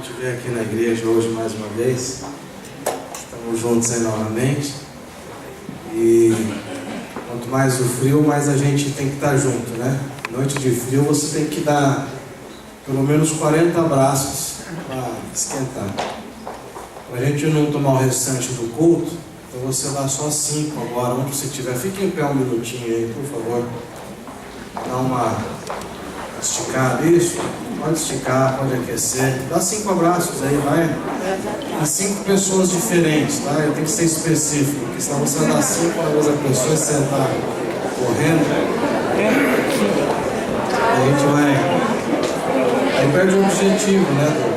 te ver aqui na igreja hoje mais uma vez. Estamos juntos aí novamente. E quanto mais o frio, mais a gente tem que estar junto, né? Noite de frio você tem que dar pelo menos 40 abraços para esquentar. Para a gente não tomar o restante do culto, então você dá só 5 agora, onde você estiver. Fique em pé um minutinho aí, por favor. Dá uma esticada, isso. Pode esticar, pode aquecer. Dá 5 abraços aí, vai. A 5 pessoas diferentes, tá? Tem que ser específico, porque senão você dá 5 para outra pessoa e você está correndo. A gente vai. Aí perde o objetivo, né?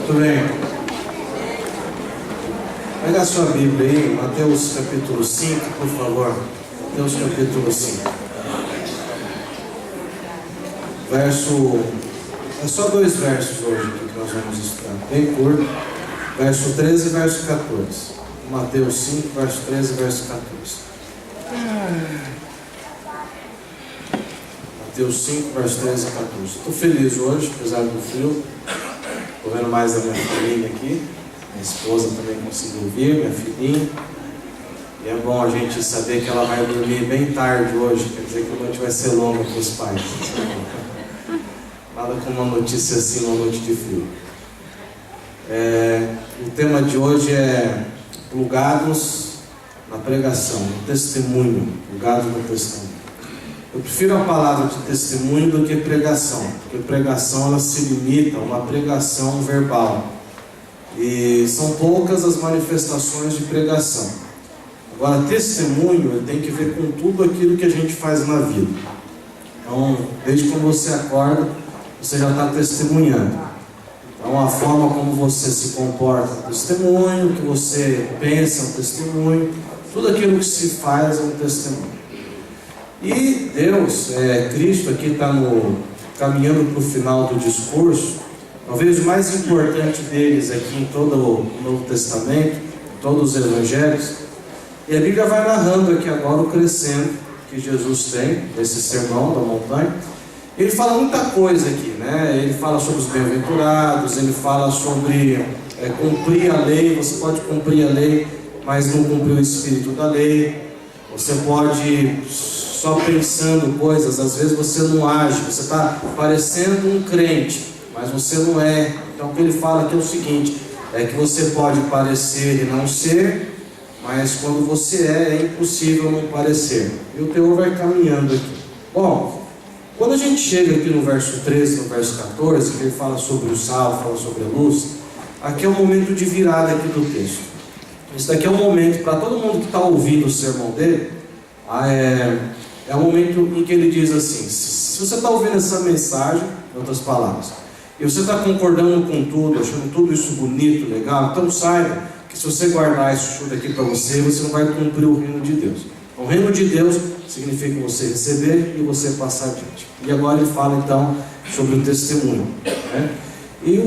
Muito bem. Pega a sua Bíblia aí, Mateus capítulo 5, por favor. Mateus capítulo 5. É só 2 versos hoje que nós vamos estudar. Bem curto. Verso 13 e verso 14. Mateus 5, verso 13 e verso 14. Mateus 5, verso 13 e 14. Estou feliz hoje, apesar do frio. Estou vendo mais da minha filhinha aqui. Minha esposa também conseguiu vir, minha filhinha. E é bom a gente saber que ela vai dormir bem tarde hoje. Quer dizer que a noite vai ser longa para os pais. Nada com uma notícia assim numa noite de frio. O tema de hoje é plugados na pregação, no testemunho. Plugados no testemunho. Eu prefiro a palavra de testemunho do que pregação, porque pregação ela se limita a uma pregação verbal. E são poucas as manifestações de pregação. Agora, testemunho tem que ver com tudo aquilo que a gente faz na vida. Então, desde quando você acorda, você já está testemunhando. Então, a forma como você se comporta é um testemunho, o que você pensa é um testemunho, tudo aquilo que se faz é um testemunho. E Deus, Cristo aqui está caminhando para o final do discurso. Talvez o mais importante deles aqui em todo o Novo Testamento, em todos os Evangelhos. E a Bíblia vai narrando aqui agora o crescendo que Jesus tem, esse sermão da montanha. Ele fala muita coisa aqui, né? Ele fala sobre os bem-aventurados, ele fala sobre cumprir a lei. Você pode cumprir a lei, mas não cumprir o espírito da lei. Você pode só pensando coisas, às vezes você não age, você está parecendo um crente, mas você não é. Então o que ele fala aqui é o seguinte, é que você pode parecer e não ser, mas quando você é impossível não parecer. E o teor vai caminhando aqui. Bom, quando a gente chega aqui no verso 13, no verso 14, que ele fala sobre o sal, fala sobre a luz, aqui é o momento de virada aqui do texto. Isso daqui é um momento, para todo mundo que está ouvindo o sermão dele, é o momento em que ele diz assim, se você está ouvindo essa mensagem, em outras palavras, e você está concordando com tudo, achando tudo isso bonito, legal, então saiba que se você guardar isso tudo aqui para você, você não vai cumprir o reino de Deus. O reino de Deus significa você receber e você passar adiante. E agora ele fala então sobre o testemunho, né? E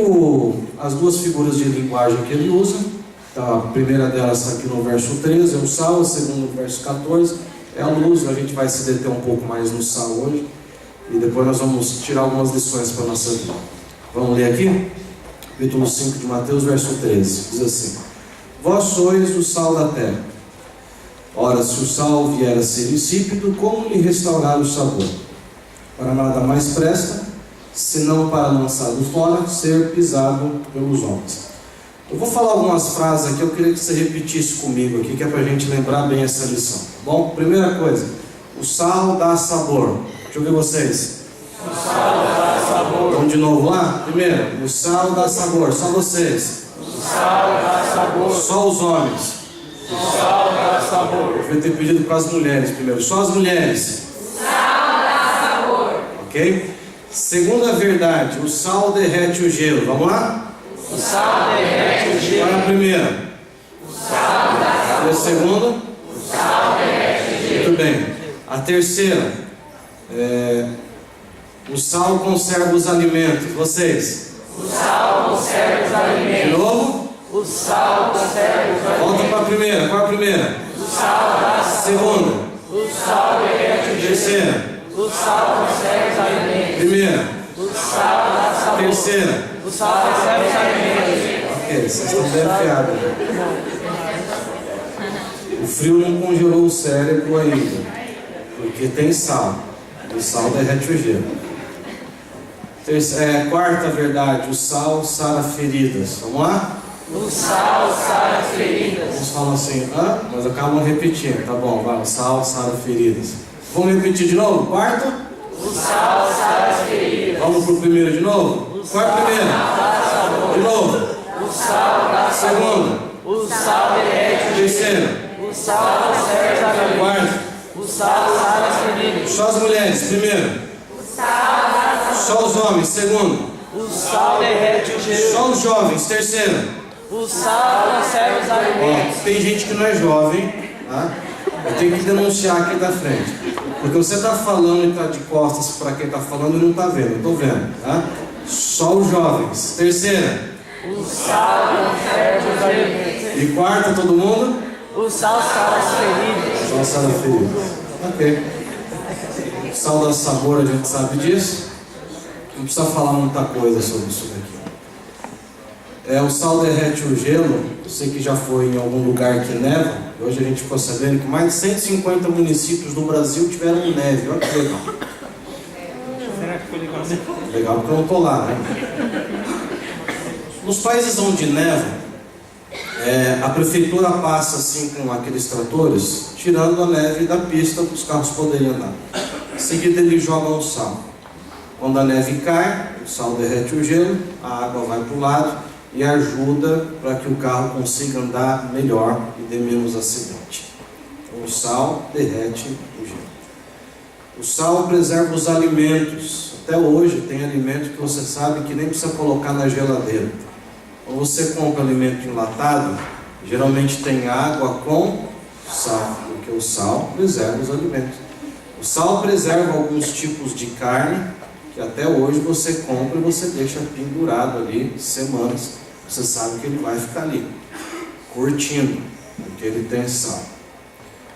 as duas figuras de linguagem que ele usa, então, a primeira delas está aqui no verso 13, é o sal, a segunda no verso 14, é a luz. A gente vai se deter um pouco mais no sal hoje, e depois nós vamos tirar algumas lições para a nossa vida. Vamos ler aqui? Capítulo 5 de Mateus, verso 13, diz assim: Vós sois o sal da terra. Ora, se o sal vier a ser insípido, como lhe restaurar o sabor? Para nada mais presta, senão para lançado fora, ser pisado pelos homens. Eu vou falar algumas frases aqui, eu queria que você repetisse comigo aqui, que é para a gente lembrar bem essa lição. Bom, primeira coisa, o sal dá sabor. Deixa eu ver vocês. O sal dá sabor. Vamos de novo lá? Primeiro, o sal dá sabor. Só vocês. O sal dá sabor. Só os homens. O sal dá sabor. Eu devia ter pedido para as mulheres primeiro. Só as mulheres. O sal dá sabor. Ok? Segunda verdade, o sal derrete o gelo. Vamos lá? O sal derrete primeira? E a segunda? Muito bem. A terceira? O sal conserva os alimentos. Vocês? O sal conserva os alimentos. De novo? O sal conserva os alimentos. Volta para a primeira. Qual é a primeira? O sal dá sabor. Segunda? O sal derrete o gelo. Terceira? O sal conserva os alimentos. Primeira? O sal dá sabor. Terceira? O sal conserva os alimentos. Ok, vocês estão bem afiados. O frio não congelou o cérebro ainda, porque tem sal. O sal derrete o gelo. Quarta verdade, o sal sara feridas. Vamos lá? O sal sara as feridas. Uns falam assim, mas acabam repetindo. Tá bom, vai, o sal sara feridas. Vamos repetir de novo? Quarto? O sal sara as feridas. Vamos pro primeiro de novo? Qual é a primeira? De novo? O sal dá sabor. Segunda? O sal derrete o gelo. Terceira? O sal conserva os alimentos. Quarta? O sal sara as feridas. Só as mulheres, primeiro. Só os homens, segundo. O sal derrete o gelo. Só os jovens, terceiro. O sal conserva os alimentos. Tem gente que não é jovem, tá? Eu tenho que denunciar aqui da frente. Porque você está falando e está de costas para quem está falando e não está vendo. Eu estou vendo, tá? Só os jovens. Terceira. O sal conserva os alimentos. E quarta, todo mundo? O sal sara as feridas. Só sal da ferida. Ok. Sal dá sabor, a gente sabe disso. Não precisa falar muita coisa sobre isso daqui. O sal derrete o gelo. Você que já foi em algum lugar que neva. Hoje a gente ficou sabendo que mais de 150 municípios do Brasil tiveram neve. Olha que legal. Será que foi legal? Legal porque eu não estou lá, né? Nos países onde neva, a prefeitura passa assim com aqueles tratores, tirando a neve da pista para os carros poderem andar. Em seguida eles jogam o sal. Quando a neve cai, o sal derrete o gelo, a água vai para o lado e ajuda para que o carro consiga andar melhor e dê menos acidente. Então, o sal derrete o gelo. O sal preserva os alimentos. Até hoje tem alimento que você sabe que nem precisa colocar na geladeira. Quando você compra alimento enlatado, geralmente tem água com sal, porque o sal preserva os alimentos. O sal preserva alguns tipos de carne, que até hoje você compra e você deixa pendurado ali semanas. Você sabe que ele vai ficar ali, curtindo, porque ele tem sal.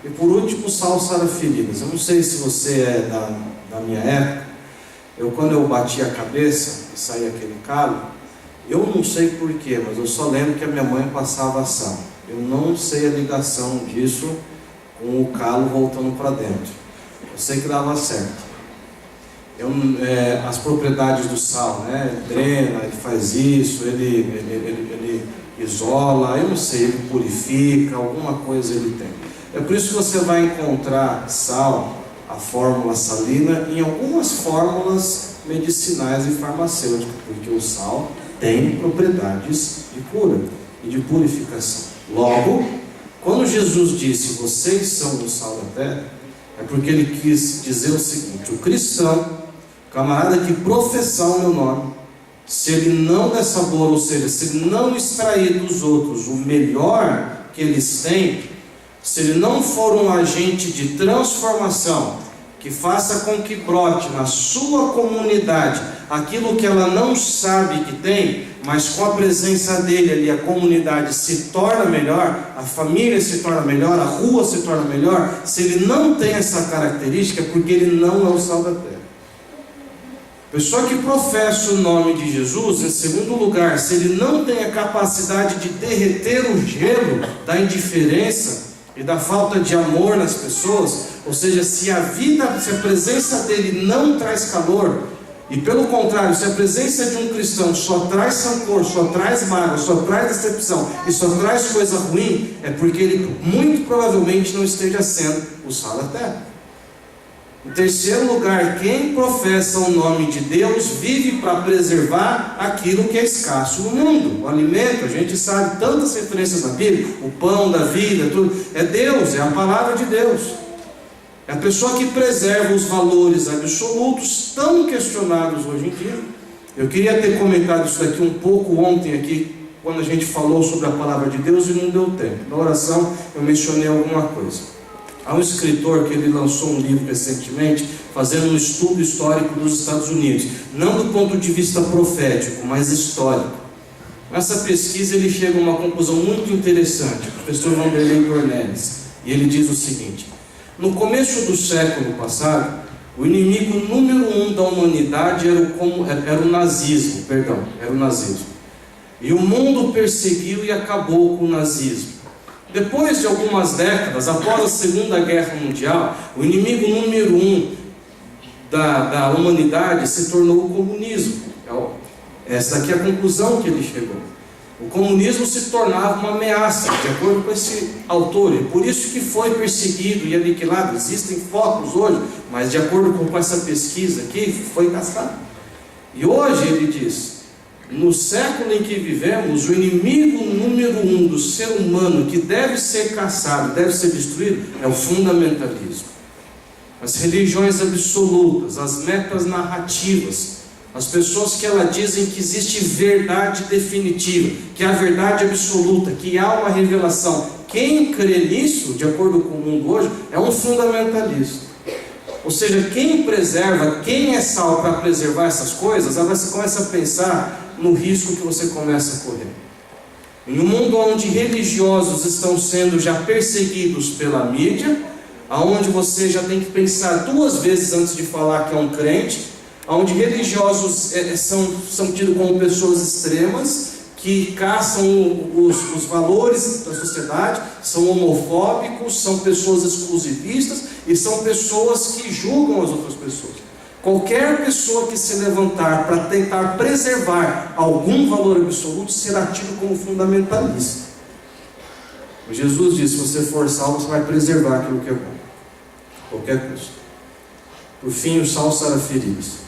E por último, o sal sara feridas. Eu não sei se você é da minha época. Quando eu bati a cabeça e saía aquele calo, eu não sei porquê, mas eu só lembro que a minha mãe passava sal. Eu não sei a ligação disso com o calo voltando para dentro. Eu sei que dava certo. As propriedades do sal, né? Ele drena, ele faz isso, ele isola, eu não sei, ele purifica, alguma coisa ele tem. É por isso que você vai encontrar sal, a fórmula salina, em algumas fórmulas medicinais e farmacêuticas, porque o sal tem propriedades de cura e de purificação. Logo, quando Jesus disse, vocês são o sal da terra, é porque ele quis dizer o seguinte: o cristão, o camarada que professar o meu nome, se ele não der sabor, ou seja, se ele não extrair dos outros o melhor que eles têm, se ele não for um agente de transformação, que faça com que brote na sua comunidade aquilo que ela não sabe que tem, mas com a presença dele ali a comunidade se torna melhor, a família se torna melhor, a rua se torna melhor. Se ele não tem essa característica, é porque ele não é o sal da terra. Pessoa que professa o nome de Jesus, em segundo lugar, se ele não tem a capacidade de derreter o gelo da indiferença e da falta de amor nas pessoas, ou seja, se a presença dele não traz calor, e pelo contrário, se a presença de um cristão só traz rancor, só traz mágoa, só traz decepção e só traz coisa ruim, é porque ele muito provavelmente não esteja sendo o sal da terra. Em terceiro lugar, quem professa o nome de Deus vive para preservar aquilo que é escasso no mundo. O alimento, a gente sabe tantas referências na Bíblia, o pão da vida, tudo, é Deus, é a palavra de Deus. É a pessoa que preserva os valores absolutos tão questionados hoje em dia. Eu queria ter comentado isso aqui um pouco ontem aqui quando a gente falou sobre a palavra de Deus e não deu tempo. Na oração eu mencionei alguma coisa. Há um escritor que ele lançou um livro recentemente, fazendo um estudo histórico dos Estados Unidos, não do ponto de vista profético, mas histórico. Nessa pesquisa ele chega a uma conclusão muito interessante, o professor Vanderlei Dornelles, e ele diz o seguinte: no começo do século passado, o inimigo número 1 da humanidade era o nazismo. E o mundo perseguiu e acabou com o nazismo. Depois de algumas décadas, após a Segunda Guerra Mundial, o inimigo número 1 da humanidade se tornou o comunismo. Essa daqui é a conclusão que ele chegou. O comunismo se tornava uma ameaça, de acordo com esse autor, e por isso que foi perseguido e aniquilado. Existem focos hoje, mas de acordo com essa pesquisa aqui, foi caçado. E hoje ele diz: no século em que vivemos, o inimigo número 1 do ser humano que deve ser caçado, deve ser destruído, é o fundamentalismo. As religiões absolutas, as metas narrativas, as pessoas que dizem que existe verdade definitiva, que é a verdade absoluta, que há uma revelação. Quem crê nisso, de acordo com o mundo hoje, é um fundamentalista. Ou seja, quem preserva, quem é salvo para preservar essas coisas, você começa a pensar no risco que você começa a correr. Em um mundo onde religiosos estão sendo já perseguidos pela mídia, onde você já tem que pensar 2 vezes antes de falar que é um crente, onde religiosos são tidos como pessoas extremas, que caçam os valores da sociedade, são homofóbicos, são pessoas exclusivistas e são pessoas que julgam as outras pessoas. Qualquer pessoa que se levantar para tentar preservar algum valor absoluto será tido como fundamentalista. Jesus disse: se você for salvo, você vai preservar aquilo que é bom, qualquer custo. Por fim, o sal sará feridas.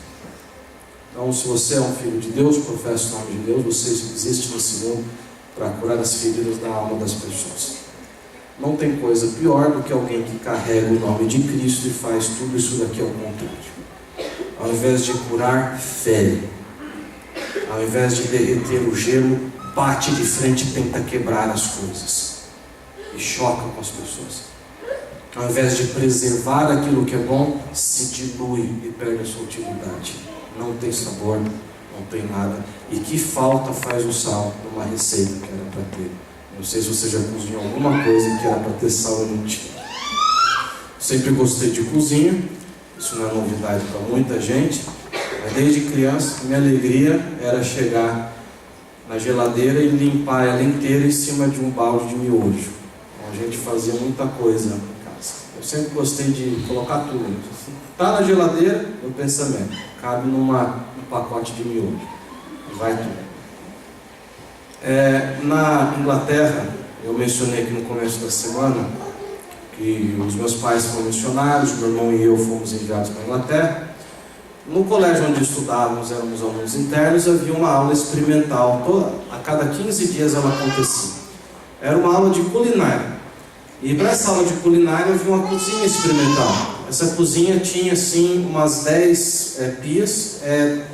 Então, se você é um filho de Deus, professa o nome de Deus, você existe nesse mundo para curar as feridas da alma das pessoas. Não tem coisa pior do que alguém que carrega o nome de Cristo e faz tudo isso daqui ao contrário. Ao invés de curar, fere. Ao invés de derreter o gelo, bate de frente e tenta quebrar as coisas. E choca com as pessoas. Ao invés de preservar aquilo que é bom, se dilui e perde a sua utilidade. Não tem sabor, não tem nada. E que falta faz o sal numa receita que era para ter? Não sei se você já cozinhou alguma coisa que era para ter sal e não tinha. Sempre gostei de cozinha, isso não é novidade para muita gente, mas desde criança minha alegria era chegar na geladeira e limpar ela inteira em cima de um balde de miojo. Então a gente fazia muita coisa em casa. Eu sempre gostei de colocar tudo. Está na geladeira, meu pensamento, cabe num pacote de miojo, vai tudo. Na Inglaterra, eu mencionei aqui no começo da semana que os meus pais foram missionários, meu irmão e eu fomos enviados para a Inglaterra. No colégio onde estudávamos, éramos alunos internos, havia uma aula experimental, a cada 15 dias ela acontecia. Era uma aula de culinária. E para essa aula de culinária havia uma cozinha experimental. Essa cozinha tinha assim umas 10 pias,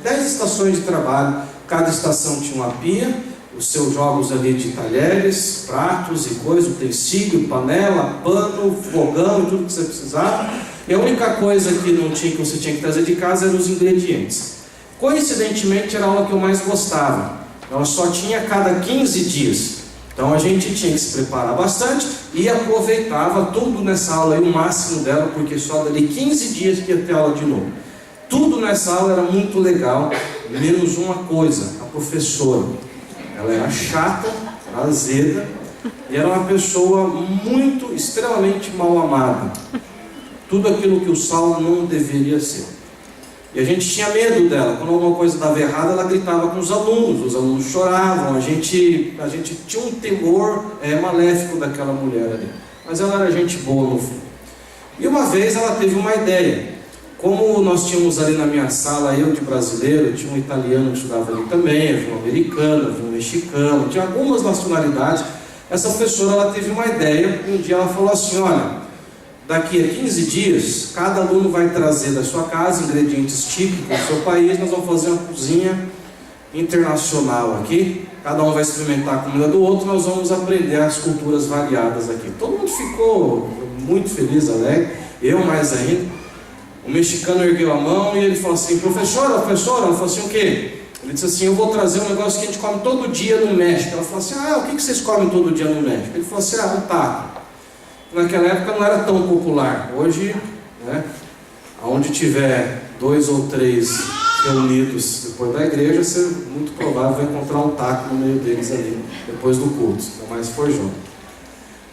10 estações de trabalho. Cada estação tinha uma pia, os seus jogos ali de talheres, pratos e coisas, utensílio, panela, pano, fogão e tudo que você precisava. E a única coisa que não tinha, que você tinha que trazer de casa, eram os ingredientes. Coincidentemente era a aula que eu mais gostava. Ela só tinha a cada 15 dias. Então a gente tinha que se preparar bastante e aproveitava tudo nessa aula aí, o máximo dela, porque só dali 15 dias que ia ter aula de novo. Tudo nessa aula era muito legal, menos uma coisa: a professora. Ela era chata, era azeda e era uma pessoa muito, extremamente mal amada. Tudo aquilo que o Saulo não deveria ser. E a gente tinha medo dela. Quando alguma coisa dava errado, ela gritava com os alunos choravam, a gente tinha um temor maléfico daquela mulher ali. Mas ela era gente boa no fundo. E uma vez ela teve uma ideia. Como nós tínhamos ali na minha sala, eu de brasileiro, tinha um italiano que estudava ali também, havia um americano, havia um mexicano, tinha algumas nacionalidades. Essa professora ela teve uma ideia, um dia ela falou assim: olha, daqui a 15 dias, cada aluno vai trazer da sua casa ingredientes típicos do seu país, nós vamos fazer uma cozinha internacional aqui, cada um vai experimentar a comida do outro, nós vamos aprender as culturas variadas aqui. Todo mundo ficou muito feliz, alegre, eu mais ainda. O mexicano ergueu a mão e ele falou assim: professora, ela falou assim: o quê? Ele disse assim: eu vou trazer um negócio que a gente come todo dia no México. Ela falou assim: o que vocês comem todo dia no México? Ele falou assim: um taco. Naquela época não era tão popular. Hoje, né, onde tiver 2 ou 3 reunidos depois da igreja, você muito provável vai encontrar um taco no meio deles ali, depois do culto, ainda mais se for junto.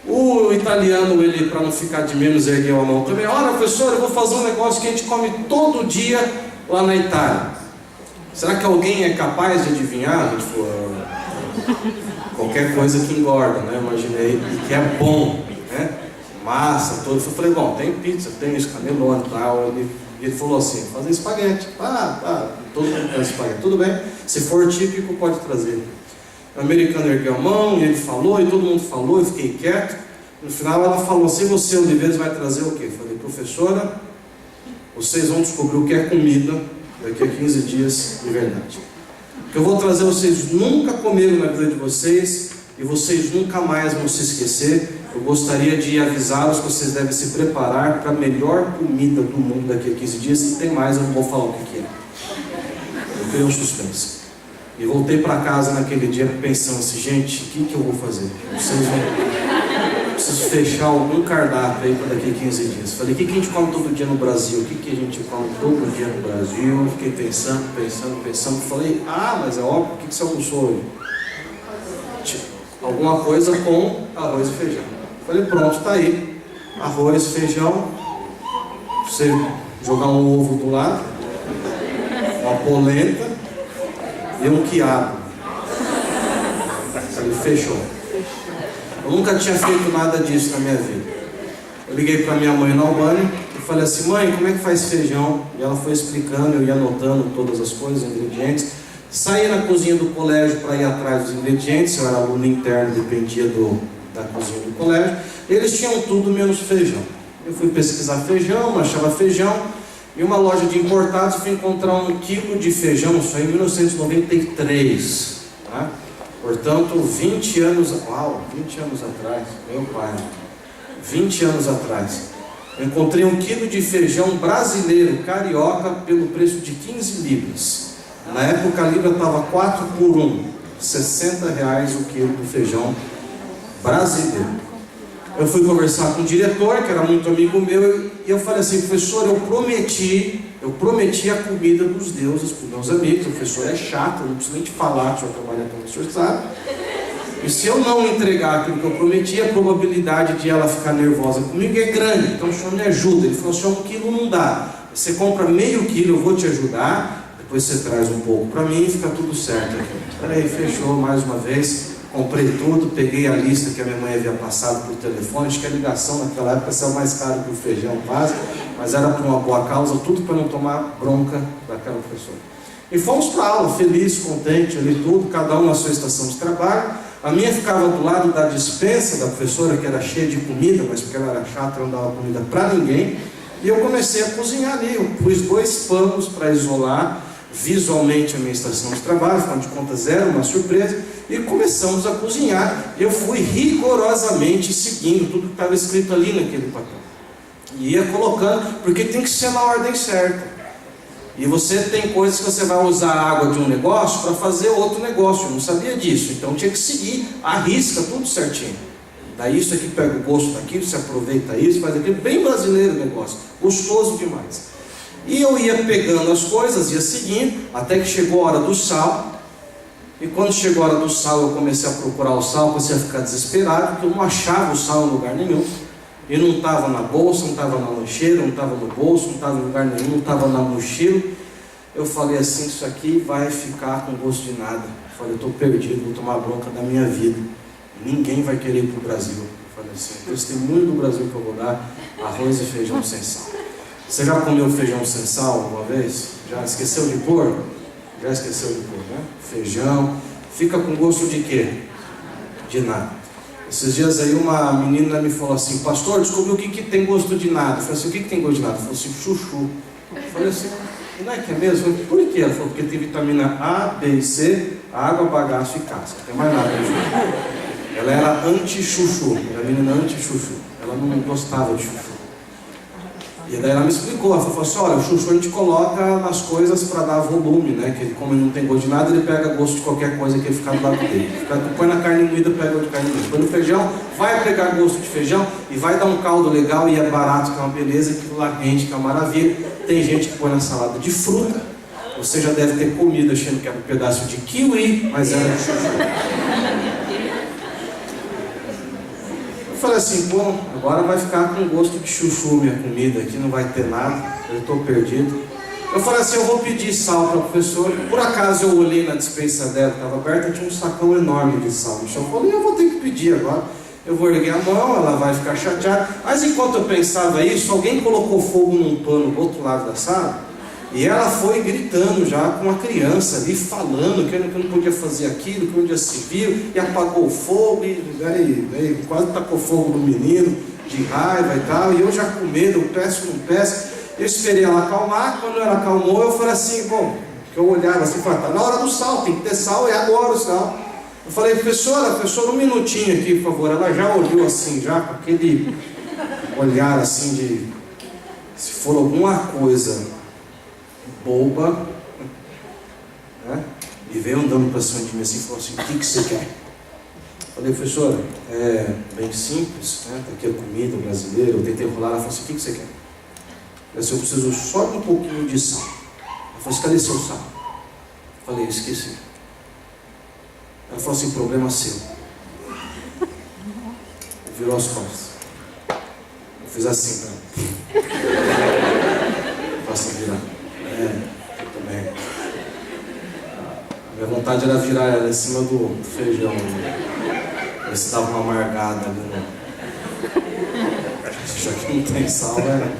O italiano, ele, para não ficar de menos, ergueu a mão também: olha, professor, eu vou fazer um negócio que a gente come todo dia lá na Itália. Será que alguém é capaz de adivinhar? A gente falou: qualquer coisa que engorda, né? Imaginei, que é bom, né? Massa, tudo. Eu falei: bom, tem pizza, tem escamelone e tal. Ele falou assim: fazer espaguete. Todo mundo faz espaguete. Tudo bem, se for típico, pode trazer. O americano ergueu a mão e ele falou, e todo mundo falou, eu fiquei quieto. No final ela falou assim: você, Oliveiras, vai trazer o quê? Eu falei: professora, vocês vão descobrir o que é comida daqui a 15 dias de verdade. O que eu vou trazer, vocês nunca comeram na vida de vocês, e vocês nunca mais vão se esquecer. Eu gostaria de avisá-los que vocês devem se preparar para a melhor comida do mundo daqui a 15 dias. E tem mais, eu não vou falar o que é. Eu criei um suspense. E voltei para casa naquele dia pensando assim: gente, o que eu vou fazer? Preciso fechar algum cardápio aí para daqui a 15 dias. Falei: o que a gente come todo dia no Brasil? O que a gente come todo dia no Brasil? Fiquei pensando. Falei: mas é óbvio, o que você almoçou hoje? Alguma coisa com arroz e feijão. Falei: pronto, tá aí. Arroz, feijão. Você jogar um ovo do lado, uma polenta e um quiabo. Ele fechou. Eu nunca tinha feito nada disso na minha vida. Eu liguei para minha mãe na Albânia e falei assim: mãe, como é que faz feijão? E ela foi explicando, eu ia anotando todas as coisas, ingredientes. Saía na cozinha do colégio para ir atrás dos ingredientes. Eu era aluno interno, dependia da cozinha do colégio. Eles tinham tudo menos feijão. Eu fui pesquisar feijão, não achava feijão. Em uma loja de importados fui encontrar 1 quilo de feijão, isso aí em 1993, tá? Portanto, 20 anos atrás, meu pai, 20 anos atrás, eu encontrei 1 quilo de feijão brasileiro, carioca, pelo preço de 15 libras. Na época a libra estava 4 por 1, R$60 o quilo do feijão brasileiro. Eu fui conversar com o diretor, que era muito amigo meu, e eu falei assim: professor, eu prometi a comida dos deuses para os meus amigos. O professor é chato, eu não preciso nem te falar, que o senhor trabalha com o senhor sabe. E se eu não entregar aquilo que eu prometi, a probabilidade de ela ficar nervosa comigo é grande. Então o senhor me ajuda. Ele falou: senhor, 1 quilo não dá. Você compra meio quilo, eu vou te ajudar. Depois você traz um pouco para mim e fica tudo certo aqui. Peraí, fechou mais uma vez. Comprei tudo, peguei a lista que a minha mãe havia passado por telefone. Acho que a ligação naquela época saiu mais caro que o feijão quase, mas era por uma boa causa, tudo para não tomar bronca daquela pessoa. E fomos para a aula, feliz, contente, ali tudo, cada um na sua estação de trabalho. A minha ficava do lado da despensa da professora, que era cheia de comida, mas porque ela era chata, não dava comida para ninguém. E eu comecei a cozinhar ali. Eu pus 2 panos para isolar visualmente a minha estação de trabalho, afinal de contas era uma surpresa, e começamos a cozinhar. Eu fui rigorosamente seguindo tudo que estava escrito ali naquele papel, e ia colocando, porque tem que ser na ordem certa. E você tem coisas que você vai usar a água de um negócio para fazer outro negócio. Eu não sabia disso, então tinha que seguir à risca tudo certinho. Daí isso aqui pega o gosto daquilo, você aproveita isso, faz aquilo. Bem brasileiro o negócio, gostoso demais. E eu ia pegando as coisas, ia seguindo, até que chegou a hora do sal. E quando chegou a hora do sal, eu comecei a procurar o sal, comecei a ficar desesperado, porque eu não achava o sal em lugar nenhum. E não estava na bolsa, não estava na lancheira, não estava no bolso, não estava em lugar nenhum, não estava na mochila. Eu falei assim: isso aqui vai ficar com gosto de nada. Eu falei: eu estou perdido, vou tomar bronca da minha vida. Ninguém vai querer ir para o Brasil. Eu falei assim: o testemunho do Brasil que eu vou dar: arroz e feijão sem sal. Você já comeu feijão sem sal alguma vez? Já esqueceu de pôr? Já esqueceu de pôr, né? Feijão. Fica com gosto de quê? De nada. Esses dias aí uma menina me falou assim: pastor, descobri o que tem gosto de nada. Eu falei assim: o que tem gosto de nada? Ela falou assim: chuchu. Eu falei assim: não é que é mesmo? Eu falei: por quê? Ela falou: porque tem vitamina A, B e C, água, bagaço e casca. Não tem mais nada de chuchu. Ela era anti-chuchu, era menina anti-chuchu. Ela não gostava de chuchu. E daí ela me explicou, ela falou assim, olha, o chuchu a gente coloca nas coisas para dar volume, né? Que ele, como ele não tem gosto de nada, ele pega gosto de qualquer coisa que ele ficar do lado dele. Põe na carne moída, pega gosto de carne moída. Põe no feijão, vai pegar gosto de feijão e vai dar um caldo legal e é barato, que é uma beleza, aquilo lá rende, que é uma maravilha. Tem gente que põe na salada de fruta. Você já deve ter comido achando que era um pedaço de kiwi, mas era de chuchu. Eu falei assim, bom, agora vai ficar com gosto de chuchu minha comida aqui, não vai ter nada, eu estou perdido. Eu falei assim, eu vou pedir sal para a professora. Por acaso eu olhei na despensa dela, estava aberta, tinha um sacão enorme de sal no chão. Eu falei, eu vou ter que pedir agora. Eu vou erguer a mão, ela vai ficar chateada. Mas enquanto eu pensava isso, alguém colocou fogo num pano do outro lado da sala. E ela foi gritando já com a criança ali, falando que eu não podia fazer aquilo, que onde se viu, e apagou o fogo, e quase tacou fogo no menino, de raiva e tal, e eu já com medo, eu peço, não peço. Eu esperei ela acalmar, quando ela acalmou, eu falei assim, bom, que eu olhava assim, falei, tá na hora do sal, tem que ter sal, é agora o sal. Eu falei, professora, um minutinho aqui, por favor. Ela já olhou assim, já com aquele olhar assim de, se for alguma coisa boba, né? E veio andando para cima de mim assim e falou assim, o que você quer? Falei, professora, é bem simples, né? Tá aqui a comida brasileira, eu tentei enrolar, ela falou assim, o que você quer? Eu disse, eu preciso só de um pouquinho de sal. Ela falou assim, cadê seu sal? Eu falei, esqueci. Ela falou assim, problema seu. Virou as costas. Eu fiz assim, tá? Faço virar. Eu também. A minha vontade era virar ela em cima do feijão. Ver se dava uma amargada ali, né? Já que não tem sal, né?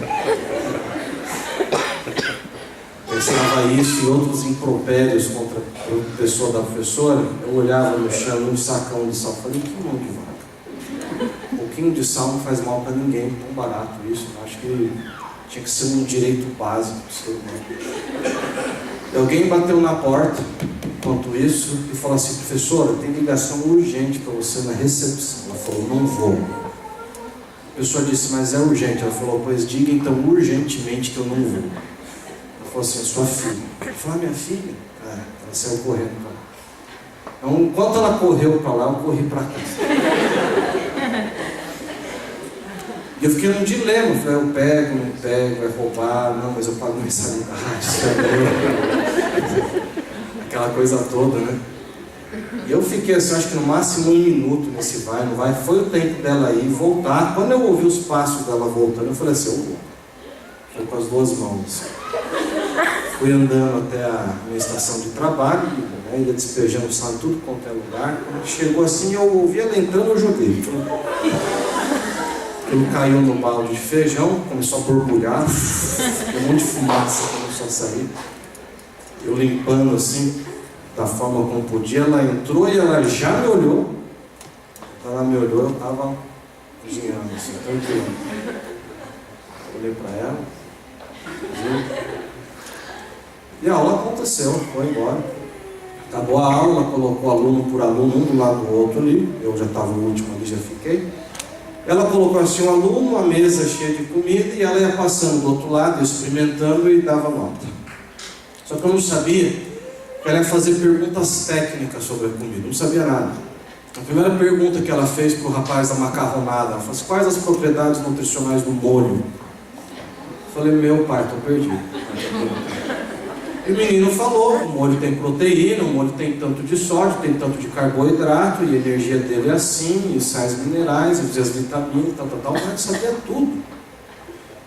Pensava isso e outros impropérios contra a pessoa da professora. Eu olhava no chão, num sacão de sal, falei, que mão de vaca. Um pouquinho de sal não faz mal para ninguém, tão barato isso. Acho que tinha que ser um direito básico do ser humano. E alguém bateu na porta, enquanto isso, e falou assim, professora, tem ligação urgente para você na recepção. Ela falou, não vou. A pessoa disse, mas é urgente. Ela falou, pois diga então urgentemente que eu não vou. Ela falou assim, sua filha. Eu falei, minha filha? Ela saiu correndo para lá. Então, enquanto ela correu para lá, eu corri para casa. E eu fiquei num dilema, eu falei, eu pego, não pego, vai roubar, não, mas eu pago mensalidade, aquela coisa toda, né? E eu fiquei assim, acho que no máximo 1 minuto nesse vai, não vai, foi o tempo dela ir, voltar. Quando eu ouvi os passos dela voltando, eu falei assim, eu vou. Foi com as 2 mãos. Fui andando até a minha estação de trabalho, né, ia despejando sal em tudo quanto é lugar. Quando chegou assim, eu ouvi ela entrando, eu joguei. Ele caiu no balde de feijão, começou a borbulhar, um monte de fumaça começou a sair. Eu limpando assim, da forma como podia, ela entrou e ela já me olhou. Quando ela me olhou, eu estava cozinhando assim, tranquilo. Olhei para ela, e a aula aconteceu, foi embora. Acabou a aula, colocou aluno por aluno, um do lado do outro ali. Eu já estava o último ali, já fiquei. Ela colocou assim um aluno, uma mesa cheia de comida, e ela ia passando do outro lado, experimentando e dava nota. Só que eu não sabia que ela ia fazer perguntas técnicas sobre a comida, não sabia nada. A primeira pergunta que ela fez para o rapaz da macarronada, ela falou assim, quais as propriedades nutricionais do molho? Eu falei, meu pai, estou perdido. E o menino falou, o molho tem proteína, o molho tem tanto de sódio, tem tanto de carboidrato, e a energia dele é assim, e sais minerais, e as vitaminas, tal, o cara sabia tudo.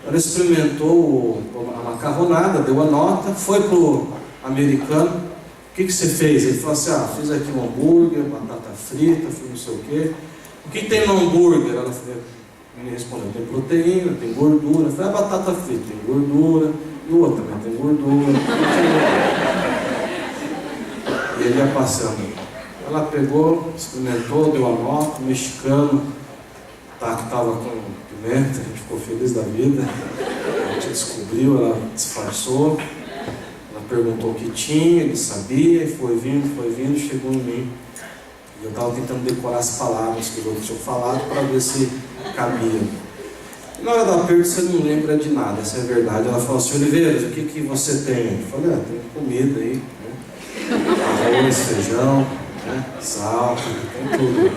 Ela experimentou a macarronada, deu a nota, foi pro americano, o que você fez? Ele falou assim, fiz aqui um hambúrguer, batata frita, fiz não sei o quê. O que tem no hambúrguer? Ela falou, ele respondeu, tem proteína, tem gordura. Eu falei, a batata frita tem gordura, e o outro também tem gordura. E ele ia passando. Ela pegou, experimentou, deu a nota, o mexicano, que estava com pimenta, a gente ficou feliz da vida. A gente descobriu, ela disfarçou, ela perguntou o que tinha, ele sabia, e foi vindo, chegou em mim. E eu estava tentando decorar as palavras que os outros tinham falado para ver se cabia. E na hora do aperto você não lembra de nada, essa é a verdade. Ela falou assim: Oliveiras, o que você tem? Eu falei: tem comida aí, né? Arroz, feijão, né? Sal, tem tudo.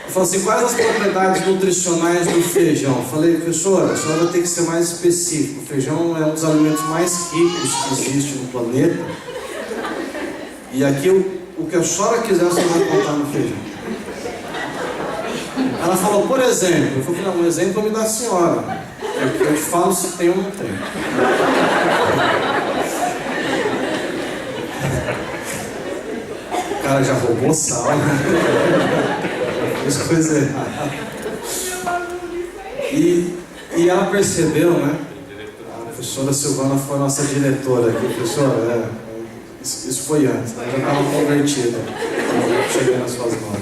Eu falei assim: quais as propriedades nutricionais do feijão? Eu falei: professora, a senhora vai ter que ser mais específico. O feijão é um dos alimentos mais ricos que existe no planeta. E aqui o que a senhora quiser, você vai contar no feijão. Ela falou: por exemplo. Eu falei: não, um exemplo me dá a senhora. Eu te falo se tem ou não tem. O cara já roubou sal, fez coisa errada. E ela percebeu, né? A professora Silvana foi a nossa diretora aqui. Professora, isso foi antes, né? Eu já estava convertida. Cheguei nas suas mãos.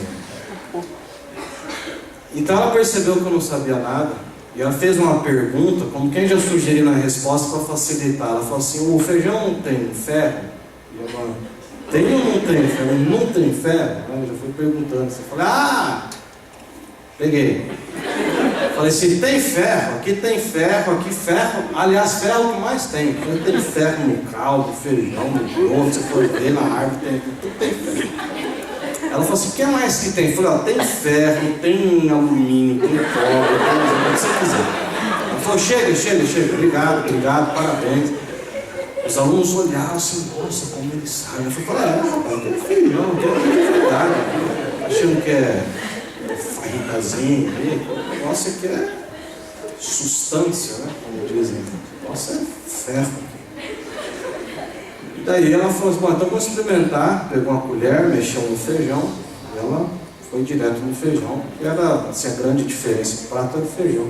Então ela percebeu que eu não sabia nada. E ela fez uma pergunta, como quem já sugeriu na resposta para facilitar. Ela falou assim: o feijão não tem ferro? E eu falei: tem ou não tem ferro? Não tem ferro? Eu já fui perguntando. Eu falei: peguei. Falei: se tem ferro, aqui ferro. Aliás, ferro é o que mais tem. Tem ferro no caldo, feijão, no broto, você for ver na árvore, tudo tem ferro. Ela falou assim: o que mais que tem? Eu falei: tem ferro, tem alumínio, tem cobre, tem o que você quiser. Ela falou: chega, obrigado, parabéns. Os alunos olharam assim: nossa, como ele sabe. Eu falei: rapaz, tem feijão, tem verdade. Achando que é farricazinho, o negócio aqui é substância, né? Como dizem. O negócio é ferro. Daí ela falou assim: bom, então vou experimentar. Pegou uma colher, mexeu no feijão, e ela foi direto no feijão, que era assim, a grande diferença, o prato era o feijão.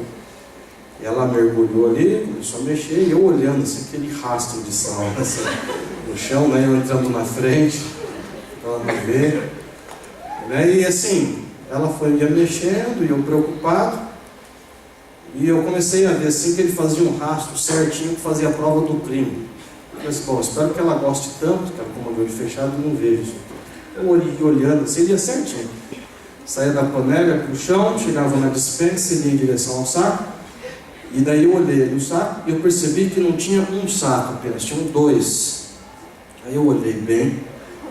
E ela mergulhou ali, começou a mexer, e eu olhando assim, aquele rastro de sal assim, no chão, né? Eu entrando na frente, para ela não ver. Né? E assim, ela foi mexendo, e eu preocupado, e eu comecei a ver assim que ele fazia um rastro certinho, que fazia a prova do crime. Eu falei assim: bom, espero que ela goste tanto, que ela com o olho fechado e não veja isso. Eu olhando assim, ele ia certinho. Saía da panela para o chão, chegava na despensa, ia em direção ao saco. E daí eu olhei ali o saco e eu percebi que não tinha um saco apenas, tinham dois. Aí eu olhei bem,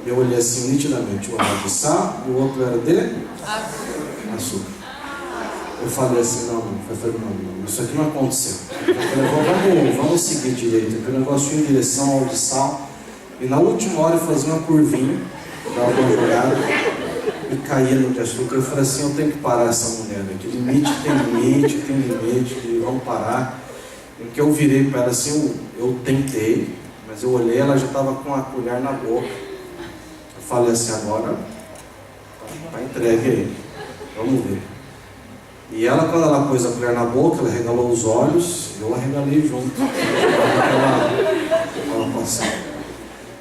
eu olhei assim nitidamente, um era de sal e o outro era de açúcar. Eu falei assim: não, isso aqui não aconteceu. Eu falei: vamos seguir direito. Aqui o negócio ia em direção ao de sal. E na última hora eu fazia uma curvinha, dava uma jogada e caía no de açúcar. Eu falei assim: eu tenho que parar essa mulher aqui. Limite, e vamos parar. Porque eu virei para ela assim, eu tentei, mas eu olhei, ela já estava com a colher na boca. Eu falei assim: agora está entregue aí, vamos ver. E ela, quando ela pôs a colher na boca, ela regalou os olhos, eu arregalei junto. Ela passou.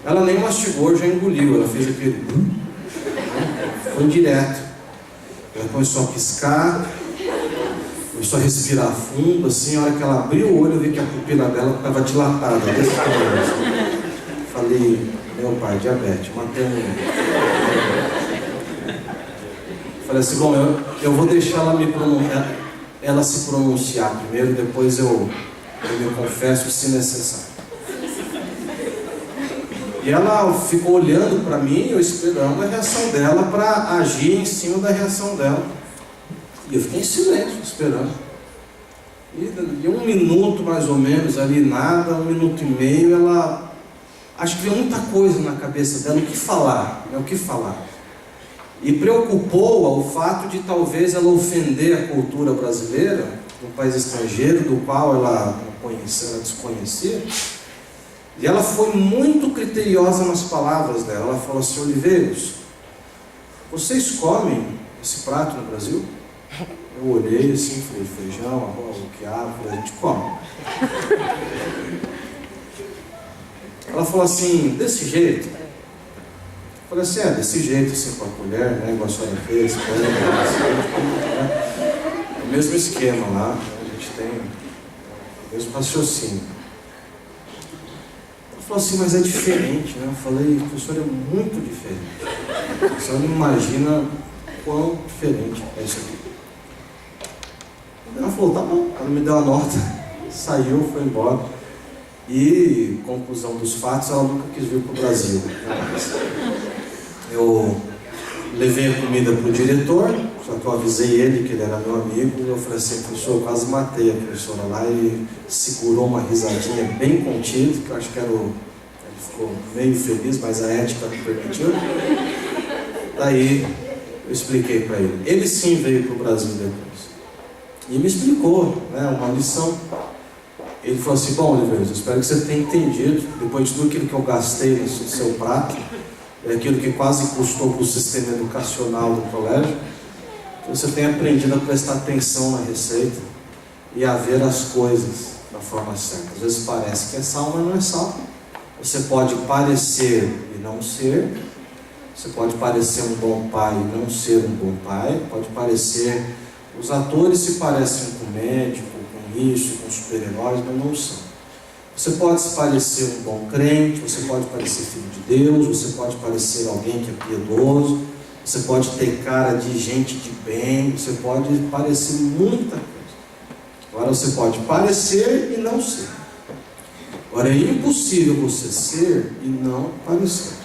Ela nem mastigou, já engoliu, ela fez aquele... Foi direto. Ela começou a piscar, começou a respirar fundo, assim. A hora que ela abriu o olho, eu vi que a pupila dela estava dilatada, desse tamanho, assim. Falei: meu pai, diabetes, matei a mulher. Falei assim: bom, eu vou deixar ela se pronunciar primeiro, depois eu me confesso se necessário. E ela ficou olhando para mim, eu esperando a reação dela para agir em cima da reação dela. E eu fiquei em silêncio, esperando. E 1 minuto mais ou menos ali, nada, 1 minuto e meio, ela... Acho que veio muita coisa na cabeça dela, o que falar. E preocupou-a o fato de talvez ela ofender a cultura brasileira, um país estrangeiro, do qual ela desconhecia. E ela foi muito criteriosa nas palavras dela. Ela falou assim: Oliveiros, vocês comem esse prato no Brasil? Eu olhei assim, falei: feijão, arroz, quiabo, a gente come. Ela falou assim: desse jeito? Eu falei assim: desse jeito, assim, com a colher, né, igual a senhora fez, o mesmo esquema lá, a gente tem mesmo raciocínio. Ele falou assim, mas é diferente, né? Eu falei, professor, é muito diferente. Você não imagina quão diferente é isso aqui. Ela falou, tá bom. Ela me deu a nota, saiu, foi embora. E, conclusão dos fatos, ela nunca quis vir para o Brasil. Eu levei a comida para o diretor, só que eu avisei ele que ele era meu amigo, e eu falei assim, professor, eu quase matei a professora lá, e segurou uma risadinha bem contida, que eu acho que era ele ficou meio feliz, mas a ética não permitiu. Daí eu expliquei para ele. Ele sim veio para o Brasil depois. E me explicou, né, uma lição. Ele falou assim, bom, Oliveira, eu espero que você tenha entendido, depois de tudo aquilo que eu gastei no seu prato, aquilo que quase custou para o sistema educacional do colégio, que você tenha aprendido a prestar atenção na receita e a ver as coisas da forma certa. Às vezes parece que é sal, mas não é sal. Você pode parecer e não ser. Você pode parecer um bom pai e não ser um bom pai. Pode parecer... Os atores se parecem com médico, com isso, com super-heróis, mas não são. Você pode se parecer um bom crente, você pode parecer filho de Deus, você pode parecer alguém que é piedoso, você pode ter cara de gente de bem, você pode parecer muita coisa. Agora você pode parecer e não ser. Agora é impossível você ser e não parecer.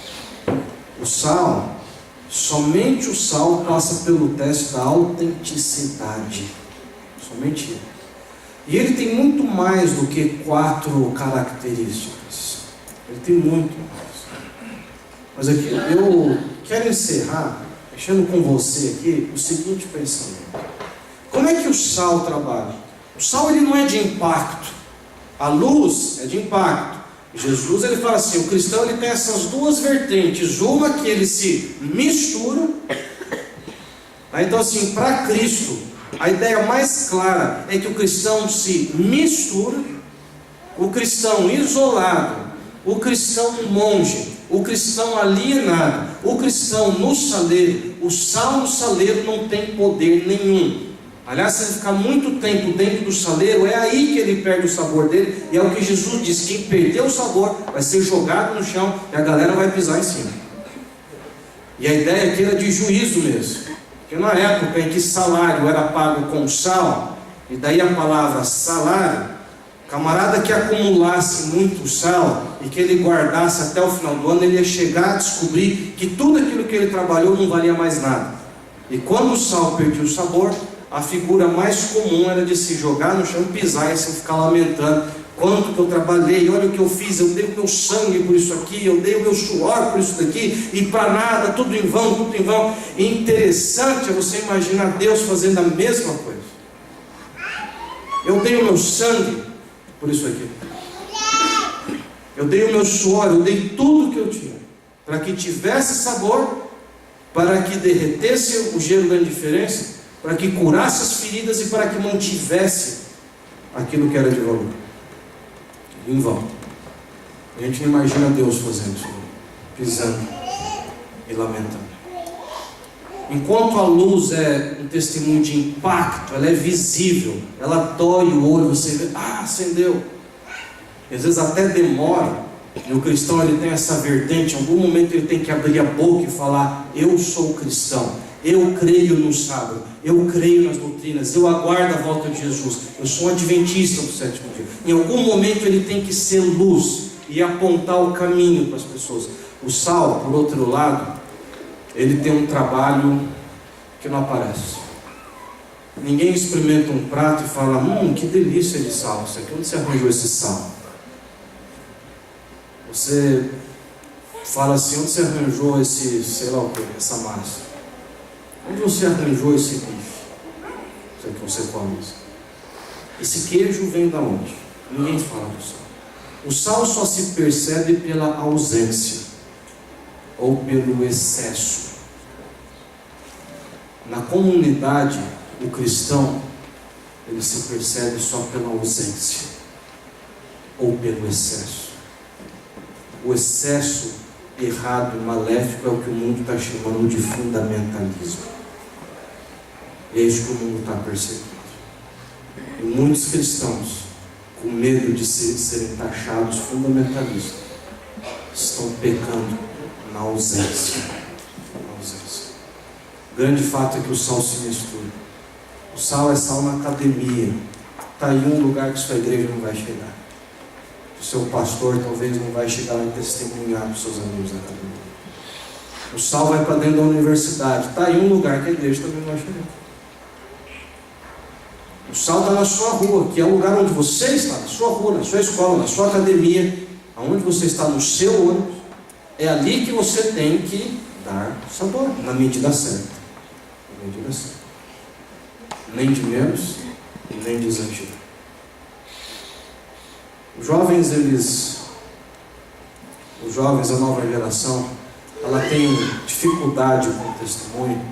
O sal, somente o sal passa pelo teste da autenticidade. Somente ele. E ele tem muito mais do que 4 características. Ele tem muito mais. Mas aqui, eu quero encerrar, deixando com você aqui, o seguinte pensamento. Como é que o sal trabalha? O sal ele não é de impacto. A luz é de impacto. Jesus ele fala assim, o cristão ele tem essas duas vertentes. Uma que ele se mistura. Então assim, para Cristo, a ideia mais clara é que o cristão se mistura, o cristão isolado, o cristão monge, o cristão alienado, o cristão no saleiro. O sal no saleiro não tem poder nenhum. Aliás, se ele ficar muito tempo dentro do saleiro, é aí que ele perde o sabor dele. E é o que Jesus diz, quem perdeu o sabor vai ser jogado no chão e a galera vai pisar em cima. E a ideia aqui era de juízo mesmo. Porque na época em que salário era pago com sal, e daí a palavra salário, camarada que acumulasse muito sal e que ele guardasse até o final do ano, ele ia chegar a descobrir que tudo aquilo que ele trabalhou não valia mais nada. E quando o sal perdia o sabor, a figura mais comum era de se jogar no chão, pisar e assim ficar lamentando. Quanto que eu trabalhei, olha o que eu fiz, eu dei o meu sangue por isso aqui, eu dei o meu suor por isso daqui, e para nada, tudo em vão, tudo em vão. E interessante é você imaginar Deus fazendo a mesma coisa. Eu dei o meu sangue por isso aqui. Eu dei o meu suor, eu dei tudo que eu tinha, para que tivesse sabor, para que derretesse o gelo da indiferença, para que curasse as feridas e para que mantivesse aquilo que era de valor. Em vão. A gente não imagina Deus fazendo isso, pisando e lamentando. Enquanto a luz é um testemunho de impacto, ela é visível, ela dói o olho, você vê, acendeu. E às vezes até demora, e o cristão ele tem essa vertente, em algum momento ele tem que abrir a boca e falar, eu sou cristão, eu creio no sábado, eu creio nas doutrinas, eu aguardo a volta de Jesus, eu sou um adventista do 7º dia. Em algum momento ele tem que ser luz e apontar o caminho para as pessoas. O sal, por outro lado, ele tem um trabalho que não aparece. Ninguém experimenta um prato e fala, que delícia de sal, isso aqui, onde você arranjou esse sal? Você fala assim, onde você arranjou esse, sei lá o que, essa massa? Onde você arranjou esse bife? Isso aqui você come isso. Esse queijo vem da onde? Ninguém fala do sal. O sal só se percebe pela ausência ou pelo excesso. Na comunidade, o cristão, ele se percebe só pela ausência ou pelo excesso. O excesso errado e maléfico é o que o mundo está chamando de fundamentalismo. E é isso que o mundo está perseguindo. E muitos cristãos com medo de serem taxados fundamentalistas, estão pecando na ausência. O grande fato é que o sal se mistura. O sal é sal na academia. Está aí um lugar que sua igreja não vai chegar. O seu pastor talvez não vai chegar lá e testemunhar para os seus amigos na academia. O sal vai para dentro da universidade. Está aí um lugar que a igreja também não vai chegar. O sal está na sua rua, que é o lugar onde você está, na sua rua, na sua escola, na sua academia, aonde você está, no seu ônibus. É ali que você tem que dar sabor, na medida certa. Na medida certa. Nem de menos, nem de exagero. Os jovens, a nova geração, ela tem dificuldade com o testemunho,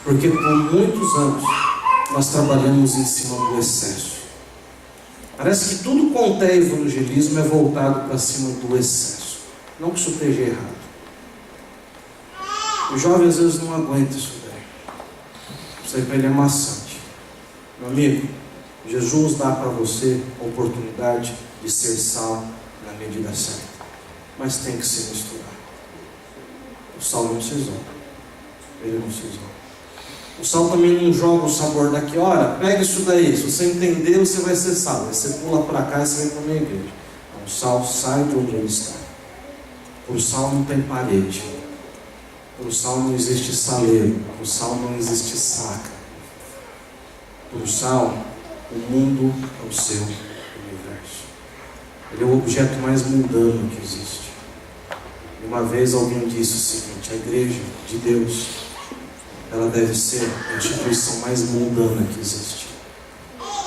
porque por muitos anos nós trabalhamos em cima do excesso. Parece que tudo quanto é evangelismo é voltado para cima do excesso. Não que isso esteja errado. O jovem às vezes não aguenta isso daí. Isso aí para ele é maçante. Meu amigo, Jesus dá para você a oportunidade de ser sal na medida certa. Mas tem que se misturar. O sal não se isola. Ele não se isola. O sal também não joga o sabor daqui. Olha, pega isso daí. Se você entender, você vai ser sal. Aí você pula para cá e você vem para a minha igreja. Então, o sal sai de onde ele está. Por sal não tem parede. Por sal não existe saleiro. Por sal não existe saca. Por sal, o mundo é o seu universo. Ele é o objeto mais mundano que existe. E uma vez alguém disse o seguinte: a igreja de Deus, ela deve ser a instituição mais mundana que existe.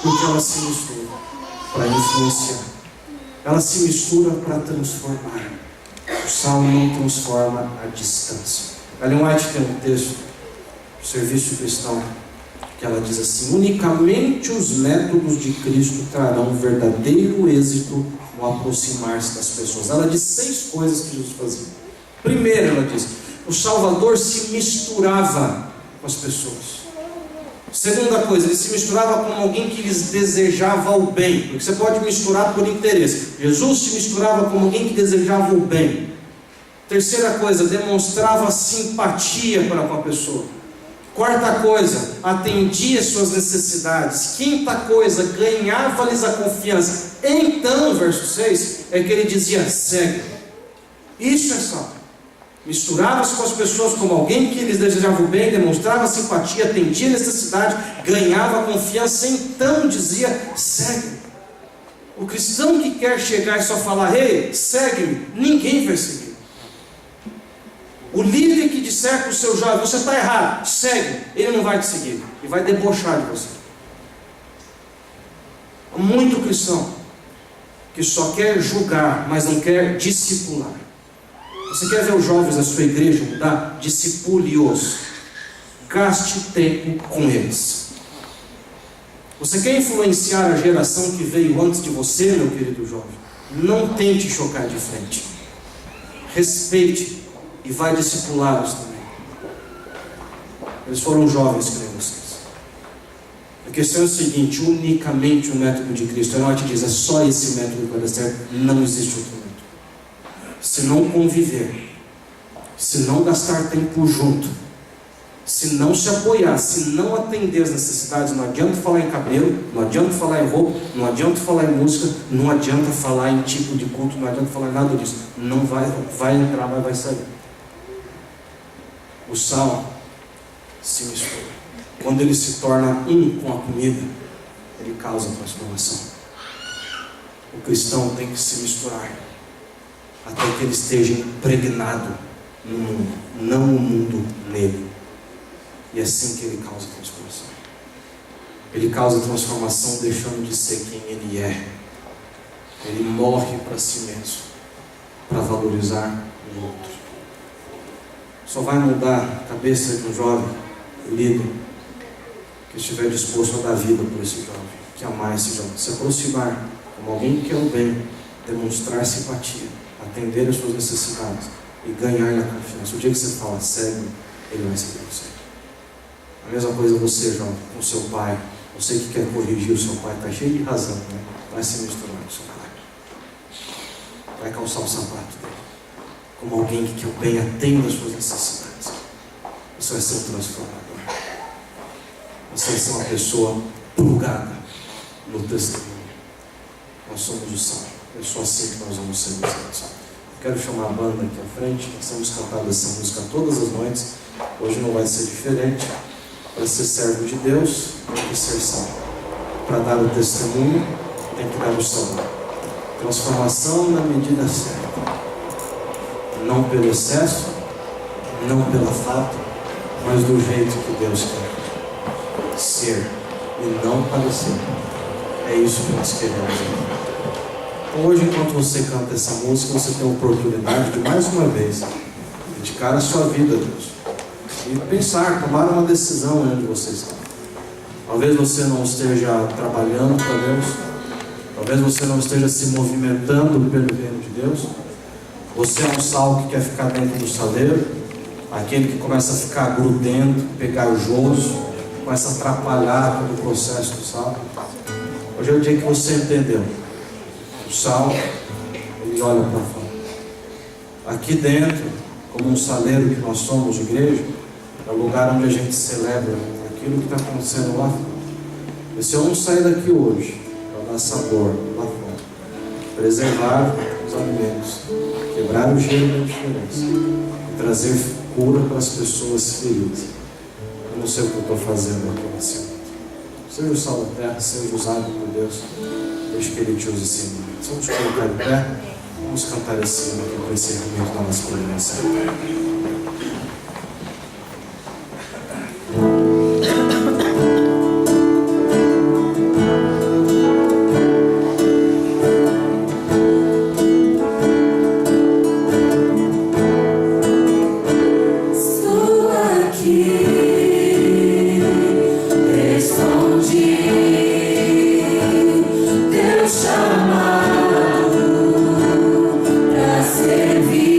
Porque ela se mistura para influenciar. Ela se mistura para transformar. O sal não transforma a distância. Ellen White tem um texto do Serviço Cristão que ela diz assim: unicamente os métodos de Cristo trarão verdadeiro êxito no aproximar-se das pessoas. Ela diz 6 coisas que Jesus fazia. Primeiro, ela diz: o Salvador se misturava com as pessoas. Segunda coisa, ele se misturava com alguém que lhes desejava o bem, porque você pode misturar por interesse. Jesus se misturava com alguém que desejava o bem. Terceira coisa, demonstrava simpatia para com a pessoa. Quarta coisa, atendia suas necessidades. Quinta coisa, ganhava-lhes a confiança. Então, verso 6, é que ele dizia: segue. Isso é só. Misturava-se com as pessoas como alguém que lhes desejava o bem, demonstrava simpatia, atendia a necessidade, ganhava confiança, então dizia: segue. O cristão que quer chegar e só falar: ei, segue-me, ninguém vai seguir. O líder que disser para o seu jovem: você está errado, segue, ele não vai te seguir e vai debochar de você. Há muito cristão que só quer julgar, mas não quer discipular. Você quer ver os jovens da sua igreja mudar? Discipule-os. Gaste tempo com eles. Você quer influenciar a geração que veio antes de você, meu querido jovem? Não tente chocar de frente. Respeite e vai discipulá-los também. Eles foram jovens que nem vocês. A questão é o seguinte: unicamente o método de Cristo. A Norte diz: é só esse método que vai dar certo. Não existe outro método. Se não conviver, se não gastar tempo junto, se não se apoiar, se não atender as necessidades, não adianta falar em cabelo, não adianta falar em roupa, não adianta falar em música, não adianta falar em tipo de culto, não adianta falar em nada disso. Não vai entrar, mas vai sair. O sal se mistura. Quando ele se torna um com a comida, ele causa transformação. O cristão tem que se misturar até que ele esteja impregnado no mundo, não o mundo nele. E é assim que ele causa transformação. Ele causa transformação deixando de ser quem ele é. Ele morre para si mesmo, para valorizar o outro. Só vai mudar a cabeça de um jovem, líder, que estiver disposto a dar vida por esse jovem, que amar esse jovem, se aproximar como alguém que quer o bem, demonstrar simpatia, atender as suas necessidades e ganhar na confiança. O dia que você fala: segue, ele vai seguir você. A mesma coisa você, jovem, com seu pai, Você que quer corrigir o seu pai, está cheio de razão, né? Vai se misturar com o seu pai. Vai calçar o sapato dele. Como alguém que o bem atende às suas necessidades. Você vai ser um transformador. Você vai ser uma pessoa plugada no testemunho. Nós somos o sal. É só assim que nós vamos ser usados. Quero chamar a banda aqui à frente. Nós temos cantado essa música todas as noites. Hoje não vai ser diferente. Para ser servo de Deus, tem que ser salvo. Para dar o testemunho, tem que dar o sabor. Transformação na medida certa. Não pelo excesso, não pela falta, mas do jeito que Deus quer. Ser e não parecer. É isso que nós queremos. Então hoje, enquanto você canta essa música, você tem a oportunidade de, mais uma vez, dedicar a sua vida a Deus. E pensar, tomar uma decisão onde você está. Talvez você não esteja trabalhando para Deus. Talvez você não esteja se movimentando pelo reino de Deus. Você é um sal que quer ficar dentro do saleiro. Aquele que começa a ficar grudento, pegajoso, começa a atrapalhar todo o processo do sal. Hoje é o dia que você entendeu. O sal, ele olha para fora. Aqui dentro, como um saleiro que nós somos, igreja, é o lugar onde a gente celebra aquilo que está acontecendo lá fora. E se eu não sair daqui hoje, para dar sabor lá fora, preservar os alimentos, quebrar o gelo da diferença, e trazer cura para as pessoas feridas, eu não sei o que eu estou fazendo aqui nesse momento. Seja o sal da terra, seja usado por Deus, deixe que Ele te use assim. Vamos colocar em pé, vamos cantar esse hino aqui com esse encerramento da nossa presença. Chamado para servir.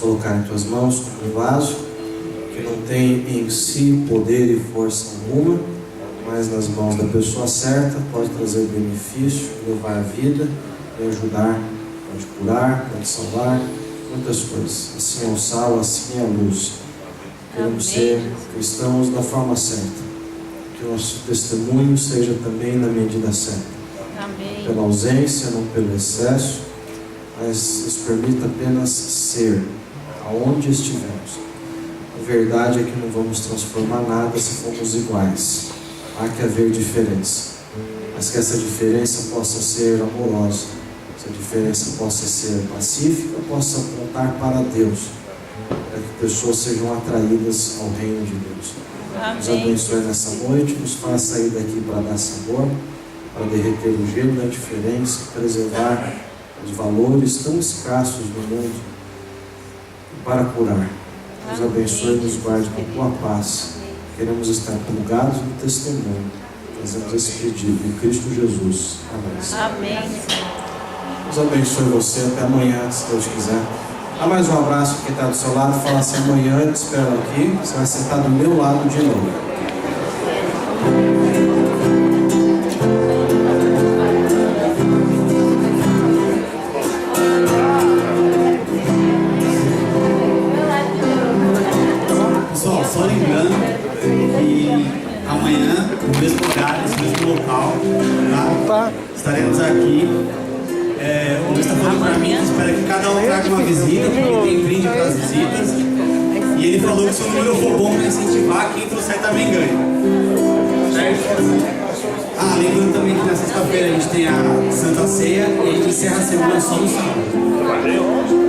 colocar em tuas mãos como um vaso que não tem em si poder e força alguma, mas nas mãos da pessoa certa pode trazer benefício, levar a vida e ajudar, pode curar, pode salvar, muitas coisas. Assim é o sal, assim é a luz. Queremos ser cristãos da forma certa. Que o nosso testemunho seja também na medida certa. Amém. Pela ausência, não pelo excesso, mas nos permita apenas ser aonde estivermos. A verdade é que não vamos transformar nada se formos iguais. Há que haver diferença, mas que essa diferença possa ser amorosa, essa diferença possa ser pacífica, possa apontar para Deus, para que pessoas sejam atraídas ao reino de Deus. Nos abençoe nessa noite, nos faça sair daqui para dar sabor, para derreter o gelo da diferença, preservar os valores tão escassos no mundo e para curar. Nos abençoe e nos guarde com tua paz. Queremos estar plugados no testemunho. Fazemos esse pedido em Cristo Jesus. Amém. Amém. Deus abençoe você. Até amanhã, se Deus quiser. Dá mais um abraço para quem está do seu lado. Fala assim: amanhã eu te espero aqui. Você vai sentar do meu lado de novo. Pessoal, só lembrando que amanhã, no mesmo horário, nesse mesmo local, tá? Estaremos aqui. O Luiz está falando para mim que espera que cada um traga uma visita, porque tem brinde para as visitas. E ele falou que se o número for bom para incentivar, quem trouxer também ganha. Certo? Lembrando também que na sexta-feira a gente tem a Santa Ceia e a gente encerra a semana só no sábado.